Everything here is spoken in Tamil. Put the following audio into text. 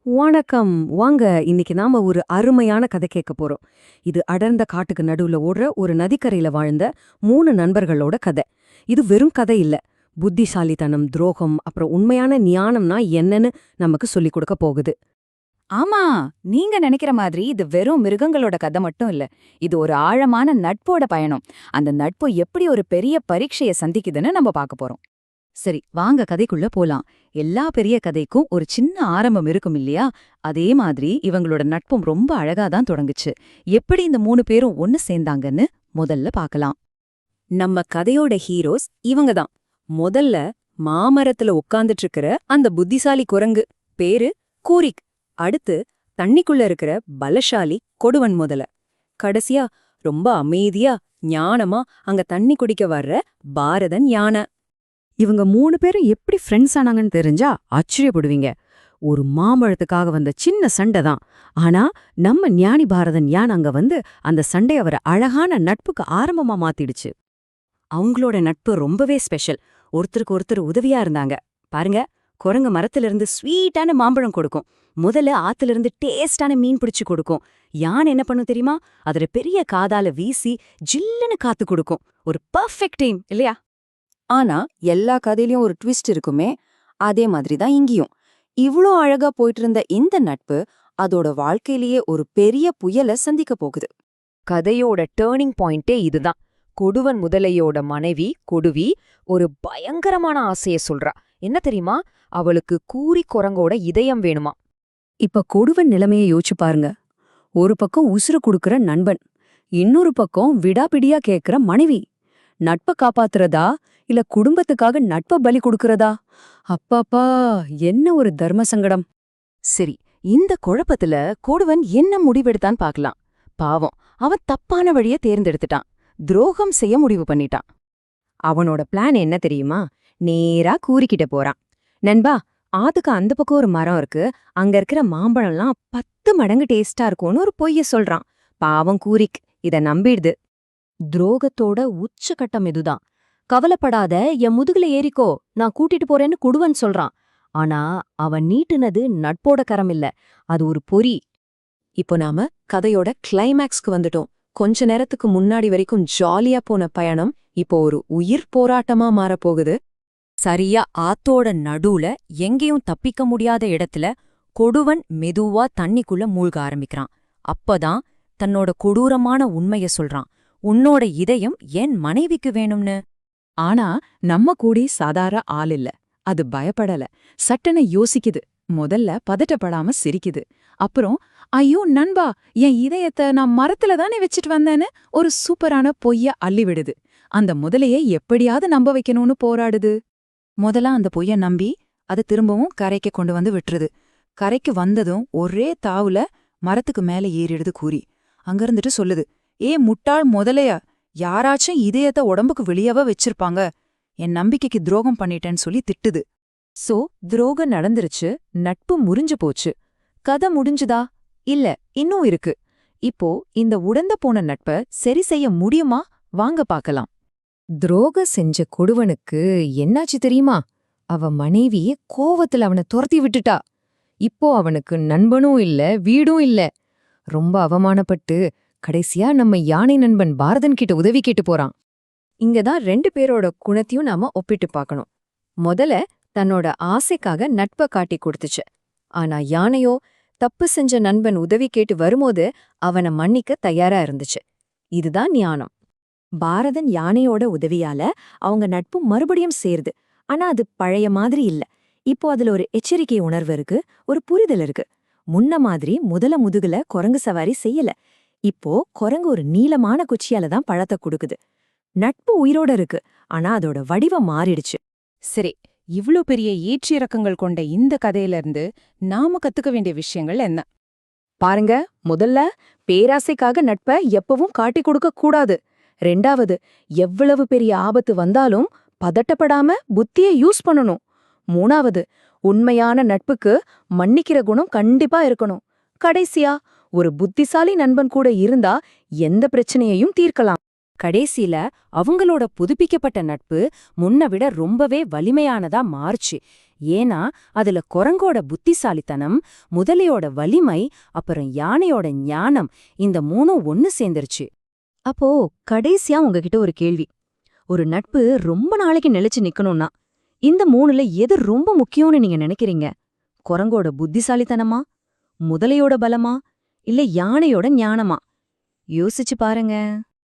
வணக்கம். வாங்க, இன்னைக்கு நாம ஒரு அருமையான கதை கேட்க போறோம். இது அடர்ந்த காட்டுக்கு நடுவுல ஓடுற ஒரு நதிக்கரையில வாழ்ந்த 3 நண்பர்களோட கதை. இது வெறும் கதை இல்ல. புத்திசாலித்தனம், துரோகம், அப்புறம் உண்மையான ஞானம்னா என்னன்னு நமக்கு சொல்லிக் கொடுக்க போகுது. ஆமா, நீங்க நினைக்கிற மாதிரி இது வெறும் மிருகங்களோட கதை மட்டும் இல்ல. இது ஒரு ஆழமான நட்போட பயணம். அந்த நட்பு எப்படி ஒரு பெரிய பரீட்சைய சந்திக்குதுன்னு நம்ம பார்க்க போறோம். சரி, வாங்க கதைக்குள்ள போலாம். எல்லா பெரிய கதைக்கும் ஒரு சின்ன ஆரம்பம் இருக்கும் இல்லையா? அதே மாதிரி இவங்களோட நட்பும் ரொம்ப அழகா தான் தொடங்குச்சு. எப்படி இந்த 3 பேரும் ஒன்னு சேர்ந்தாங்கன்னு முதல்ல பார்க்கலாம். நம்ம கதையோட ஹீரோஸ் இவங்க தான். முதல்ல மாமரத்துல உட்கார்ந்துட்டு இருக்கிற அந்த புத்திசாலி குரங்கு, பேரு கூரிக். அடுத்து தண்ணிக்குள்ள இருக்கிற பலசாலி கொடுவன் முதல. கடைசியா ரொம்ப அமைதியா ஞானமா அங்க தண்ணி குடிக்க வர்ற பாரதன் யானை. இவங்க 3 பேரும் எப்படி ஃப்ரெண்ட்ஸ் ஆனாங்கன்னு தெரிஞ்சா ஆச்சரியப்படுவீங்க. ஒரு மாம்பழத்துக்காக வந்த சின்ன சண்டை தான். ஆனா நம்ம ஞானி பாரதன் யான் அங்க வந்து அந்த சண்டை அவரை அழகான நட்புக்கு ஆரம்பமா மாத்திடுச்சு. அவங்களோட நட்பு ரொம்பவே ஸ்பெஷல். ஒருத்தருக்கு ஒருத்தர் உதவியா இருந்தாங்க. பாருங்க, குரங்கு மரத்திலிருந்து ஸ்வீட்டான மாம்பழம் கொடுக்கும். முதல்ல ஆத்திலிருந்து டேஸ்டான மீன் பிடிச்சு கொடுக்கும். யான் என்ன பண்ணும் தெரியுமா? அதுல பெரிய காதால வீசி ஜில்லுன்னு காத்து கொடுக்கும். ஒரு பர்ஃபெக்ட் டீம் இல்லையா? ஆனா எல்லா கதையிலயும் ஒரு ட்விஸ்ட் இருக்குமே, அதே மாதிரி தான் இங்கேயும். இவ்ளோ அழகா போயிட்டு இருந்த இந்த நட்பு அதோட வாழ்க்கையிலேயே ஒரு பெரிய புயலை சந்திக்க போகுது. கதையோட டேர்னிங் பாயிண்டே இதுதான். கொடுவன் முதலையோட மனைவி கொடுவி ஒரு பயங்கரமான ஆசைய சொல்றா. என்ன தெரியுமா? அவளுக்கு கூரி குரங்கோட இதயம் வேணுமா. இப்ப கொடுவன் நிலைமையை யோசிச்சு பாருங்க. ஒரு பக்கம் உசுறு குடுக்கற நண்பன், இன்னொரு பக்கம் விடாபிடியா கேக்குற மனைவி. நட்ப காப்பாத்துறதா இல்ல குடும்பத்துக்காக நட்ப பலி கொடுக்கறதா? அப்பாப்பா, என்ன ஒரு தர்ம சங்கடம். சரி, இந்த குழப்பத்துல கொடுவன் என்ன முடிவெடுத்தான் பார்க்கலாம். பாவம், அவன் தப்பான வழிய தேர்ந்தெடுத்துட்டான். துரோகம் செய்ய முடிவு பண்ணிட்டான். அவனோட பிளான் என்ன தெரியுமா? நேரா கூறிக்கிட்ட போறான். நண்பா, ஆத்துக்கு அந்த பக்கம் ஒரு மரம் இருக்கு. அங்க இருக்கிற மாம்பழம்லாம் 10 மடங்கு டேஸ்டா இருக்கும்னு ஒரு பொய்ய சொல்றான். பாவம் கூரிக் இத நம்பிடுது. துரோகத்தோட உச்சகட்டம் இதுதான். கவலைப்படாத, என் முதுகுல ஏறிக்கோ, நான் கூட்டிட்டு போறேன்னு குடுவன் சொல்றான். ஆனா அவன் நீட்டுனது நட்போட கரம் இல்ல, அது ஒரு பொறி. இப்போ நாம கதையோட கிளைமேக்ஸ்க்கு வந்துட்டோம். கொஞ்ச நேரத்துக்கு முன்னாடி வரைக்கும் ஜாலியா போன பயணம் இப்போ ஒரு உயிர் போராட்டமா மாறப்போகுது. சரியா ஆத்தோட நடுவுல எங்கேயும் தப்பிக்க முடியாத இடத்துல கொடுவன் மெதுவா தண்ணிக்குள்ள மூழ்க ஆரம்பிக்கிறான். அப்பதான் தன்னோட கொடூரமான உண்மைய சொல்றான். உன்னோட இதயம் என் மனைவிக்கு வேணும்னு. ஆனா நம்ம கூடி சாதாரண ஆள் இல்ல. அது பயப்படல, சட்டன யோசிக்குது. முதல்ல பதட்டப்படாம சிரிக்குது. அப்புறம், ஐயோ நண்பா, என் இதயத்தை நான் மரத்துல தானே வச்சுட்டு வந்தேன்னு ஒரு சூப்பரான பொய்ய அள்ளி விடுது. அந்த முதலையை எப்படியாவது நம்ப வைக்கணும்னு போராடுது. முதல்ல அந்த பொய்ய நம்பி அதை திரும்பவும் கரைக்கு கொண்டு வந்து விட்டுருது. கரைக்கு வந்ததும் ஒரே தாவுல மரத்துக்கு மேல ஏறிடுது கூரி. அங்கிருந்துட்டு சொல்லுது, ஏ முட்டாள் முதலையா, யாராச்சும் இதயத்தை உடம்புக்கு வெளியவா வச்சிருப்பாங்க? என் நம்பிக்கைக்கு துரோகம் பண்ணிட்டேன்னு சொல்லி திட்டுது. சோ துரோகம் நடந்துருச்சு, நட்பு முறிஞ்சு போச்சு. கதை முடிஞ்சுதா? இல்ல, இன்னும் இருக்கு. இப்போ இந்த உடந்த போன நட்ப சரி செய்ய முடியுமா? வாங்க பார்க்கலாம். துரோக செஞ்ச கொடுவனுக்கு என்னாச்சு தெரியுமா? அவ மனைவியே கோவத்துல அவனை துரத்தி விட்டுட்டா. இப்போ அவனுக்கு நண்பனும் இல்ல, வீடும் இல்ல. ரொம்ப அவமானப்பட்டு கடைசியா நம்ம யானை நண்பன் பாரதன் கிட்ட உதவி கேட்டு போறான். இங்கதான் 2 பேரோட குணத்தையும் நாம ஒப்பிட்டு பார்க்கணும். முதல்ல தன்னோட ஆசைக்காக நட்ப காட்டி கொடுத்துச்சு. ஆனா யானையோ தப்பு செஞ்ச நண்பன் உதவி கேட்டு வரும்போது அவனை மன்னிக்க தயாரா இருந்துச்சு. இதுதான் ஞானம். பாரதன் யானையோட உதவியால அவங்க நட்பு மறுபடியும் சேருது. ஆனா அது பழைய மாதிரி இல்ல. இப்போ அதுல ஒரு எச்சரிக்கை உணர்வு இருக்கு, ஒரு புரிதல் இருக்கு. முன்ன மாதிரி முதல முதுகுல குரங்கு சவாரி செய்யல. இப்போ குரங்கு ஒரு நீளமான குச்சியால தான் பழத்தை கொடுக்குது. நட்பு உயிரோட இருக்கு, ஆனா அதோட வடிவம் மாறிடுச்சு. சரி, இவ்ளோ பெரிய ஏற்றிறக்கங்கள் கொண்ட இந்த கதையிலிருந்து நாம கத்துக்க வேண்டிய விஷயங்கள் என்ன? பாருங்க, முதல்ல பேராசைக்காக நட்ப எப்பவும் காட்டிக் கொடுக்க கூடாது. 2வது, எவ்வளவு பெரிய ஆபத்து வந்தாலும் பதட்டப்படாம புத்திய யூஸ் பண்ணணும். 3வது, உண்மையான நட்புக்கு மன்னிக்கிற குணம் கண்டிப்பா இருக்கணும். கடைசியா, ஒரு புத்திசாலி நண்பன் கூட இருந்தா எந்த பிரச்சனையையும் தீர்க்கலாம். கடைசியில அவங்களோட புதுப்பிக்கப்பட்ட நட்பு முன்ன விட ரொம்பவே வலிமையானதா மாறுச்சு. ஏன்னா அதுல குரங்கோட புத்திசாலித்தனம், முதலையோட வலிமை, அப்புறம் யானையோட ஞானம், இந்த மூணும் ஒன்னு சேர்ந்துருச்சு. அப்போ கடைசியா உங்ககிட்ட ஒரு கேள்வி. ஒரு நட்பு ரொம்ப நாளைக்கு நிலைச்சு நிக்கணும்னா இந்த மூணுல எது ரொம்ப முக்கியம்னு நீங்க நினைக்கிறீங்க? குரங்கோட புத்திசாலித்தனமா, முதலையோட பலமா, இல்ல யானையோட ஞானமா? யோசிச்சு பாருங்க.